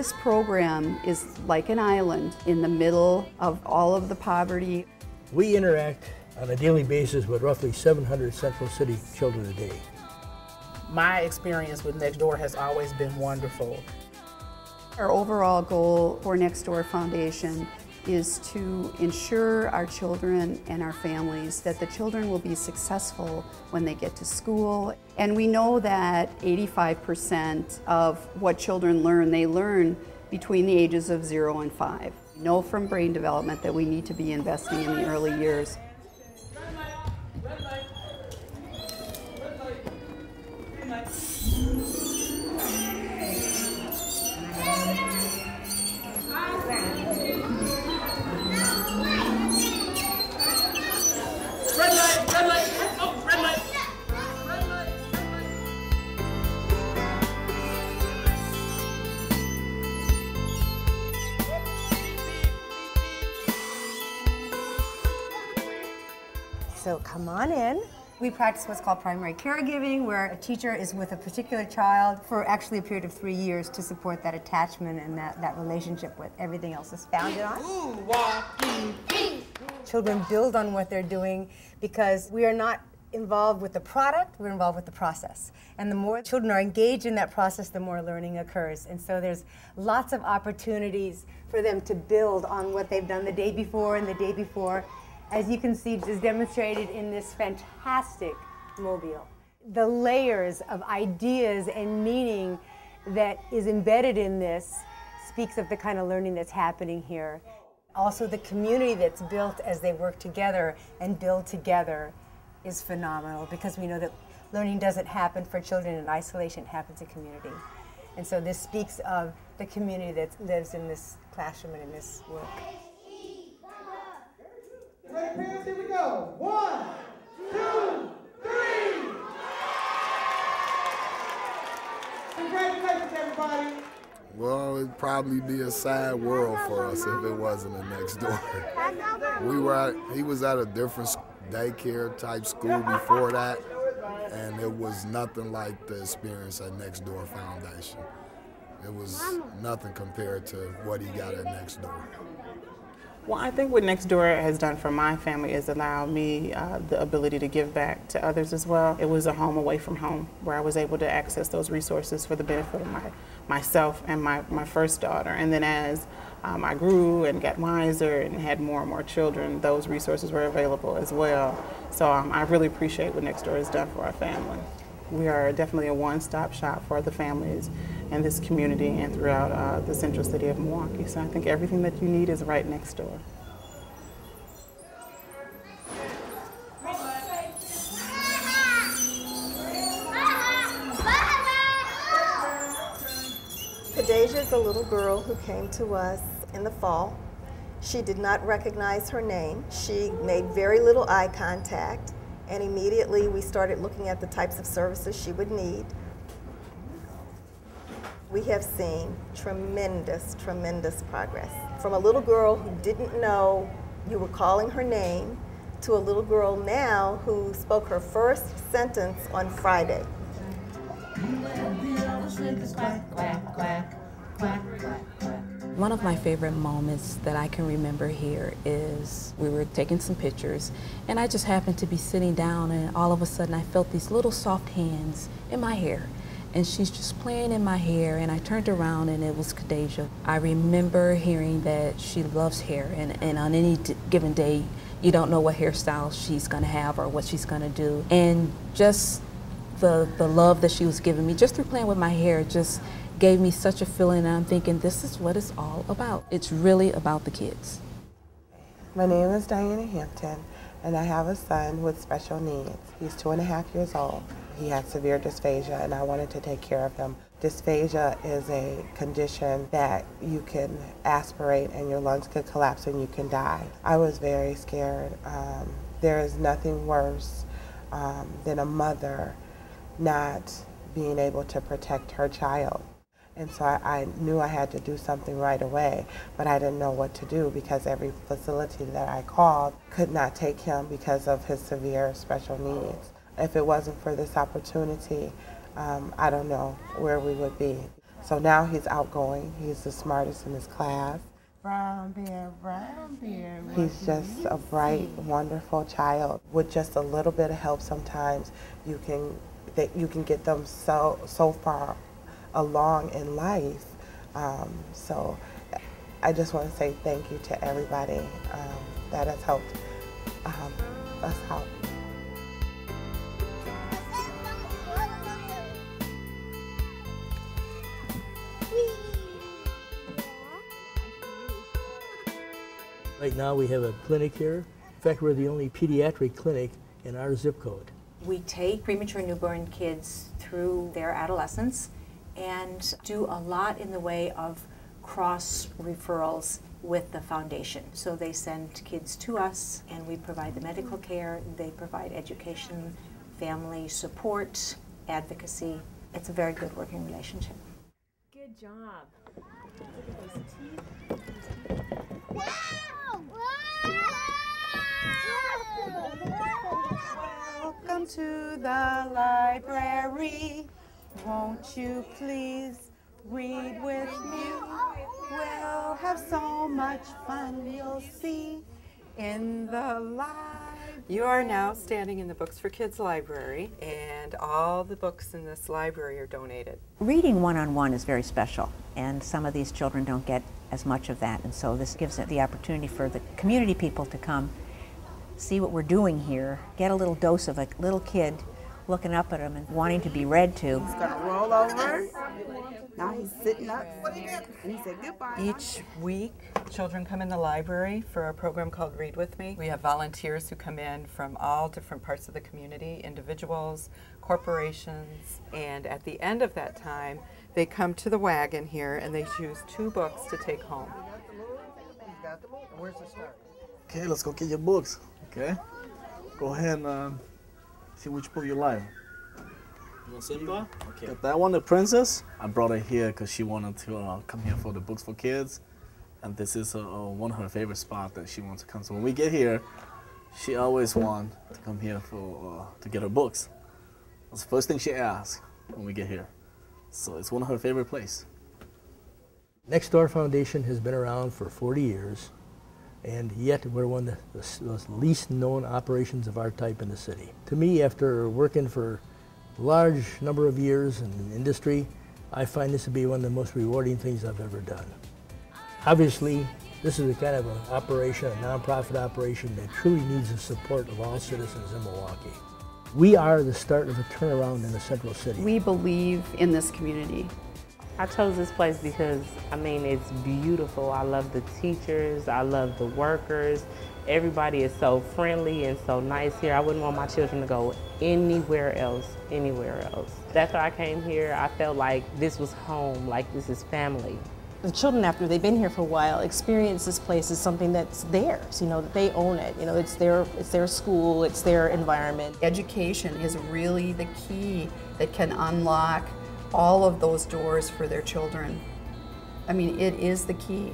This program is like an island in the middle of all of the poverty. We interact on a daily basis with roughly 700 Central City children a day. My experience with Nextdoor has always been wonderful. Our overall goal for Nextdoor Foundation is to ensure our children and our families that the children will be successful when they get to school. And we know that 85% of what children learn, they learn between the ages of 0 and 5. We know from brain development that we need to be investing in the early years. So come on in. We practice what's called primary caregiving, where a teacher is with a particular child for actually a period of 3 years to support that attachment and that relationship with everything else is founded on. Children build on what they're doing because we are not involved with the product, we're involved with the process. And the more children are engaged in that process, the more learning occurs. And so there's lots of opportunities for them to build on what they've done the day before and the day before. As you can see, is demonstrated in this fantastic mobile. The layers of ideas and meaning that is embedded in this speaks of the kind of learning that's happening here. Also, the community that's built as they work together and build together is phenomenal, because we know that learning doesn't happen for children in isolation, it happens in community. And so this speaks of the community that lives in this classroom and in this work. Ready, parents? Here we go. 1, 2, 3. Congratulations, everybody. Well, it'd probably be a sad world for us if it wasn't a Nextdoor. He was at a different daycare type school before that, and it was nothing like the experience at Nextdoor Foundation. It was nothing compared to what he got at Nextdoor. Well, I think what Nextdoor has done for my family is allow me the ability to give back to others as well. It was a home away from home where I was able to access those resources for the benefit of myself and my first daughter. And then as I grew and got wiser and had more and more children, those resources were available as well. So I really appreciate what Nextdoor has done for our family. We are definitely a one-stop shop for the families in this community and throughout the central city of Milwaukee. So I think everything that you need is right next door. Khadijah is a little girl who came to us in the fall. She did not recognize her name. She made very little eye contact, and immediately we started looking at the types of services she would need. We have seen tremendous, tremendous progress. From a little girl who didn't know you were calling her name to a little girl now who spoke her first sentence on Friday. One of my favorite moments that I can remember here is we were taking some pictures, and I just happened to be sitting down, and all of a sudden I felt these little soft hands in my hair, and she's just playing in my hair, and I turned around and it was Khadijah. I remember hearing that she loves hair, and on any given day you don't know what hairstyle she's going to have or what she's going to do, and just the love that she was giving me just through playing with my hair just gave me such a feeling, and I'm thinking, this is what it's all about. It's really about the kids. My name is Diana Hampton, and I have a son with special needs. He's 2.5 years old. He has severe dysphagia, and I wanted to take care of him. Dysphagia is a condition that you can aspirate and your lungs could collapse and you can die. I was very scared. There is nothing worse than a mother not being able to protect her child. And so I knew I had to do something right away, but I didn't know what to do because every facility that I called could not take him because of his severe special needs. If it wasn't for this opportunity, I don't know where we would be. So now he's outgoing. He's the smartest in his class. Brown bear, he's just a bright, wonderful child. With just a little bit of help, sometimes you can get them so far along in life. So I just want to say thank you to everybody that has helped us out. Right now we have a clinic here. In fact, we're the only pediatric clinic in our zip code. We take premature newborn kids through their adolescence and do a lot in the way of cross referrals with the foundation. So they send kids to us and we provide the medical care, they provide education, family support, advocacy. It's a very good working relationship. Good job. Welcome to the library. Won't you please read with me? We'll have so much fun you'll see in the library. You are now standing in the Books for Kids library, and all the books in this library are donated. Reading one-on-one is very special, and some of these children don't get as much of that, and so this gives it the opportunity for the community people to come see what we're doing here, get a little dose of a little kid looking up at him and wanting to be read to. He's gonna roll over. Now he's sitting up, and he said goodbye. Each week, children come in the library for a program called Read With Me. We have volunteers who come in from all different parts of the community, individuals, corporations, and at the end of that time, they come to the wagon here and they choose 2 books to take home. Where's the start? Okay, let's go get your books. Okay, go ahead and see which book you like. You want Simba? Okay. Got that one, the princess. I brought her here because she wanted to come here for the Books for Kids, and this is one of her favorite spots that she wants to come. So when we get here, she always wants to come here for to get her books. That's the first thing she asks when we get here. So it's one of her favorite places. Next Door Foundation has been around for 40 years. And yet we're one of the least known operations of our type in the city. To me, after working for a large number of years in the industry, I find this to be one of the most rewarding things I've ever done. Obviously, this is a kind of an operation, a nonprofit operation that truly needs the support of all citizens in Milwaukee. We are the start of a turnaround in the Central City. We believe in this community. I chose this place because, I mean, it's beautiful. I love the teachers, I love the workers. Everybody is so friendly and so nice here. I wouldn't want my children to go anywhere else. After I came here, I felt like this was home, like this is family. The children, after they've been here for a while, experience this place as something that's theirs, you know, that they own it. You know, it's their school, it's their environment. Education is really the key that can unlock all of those doors for their children. I mean, it is the key.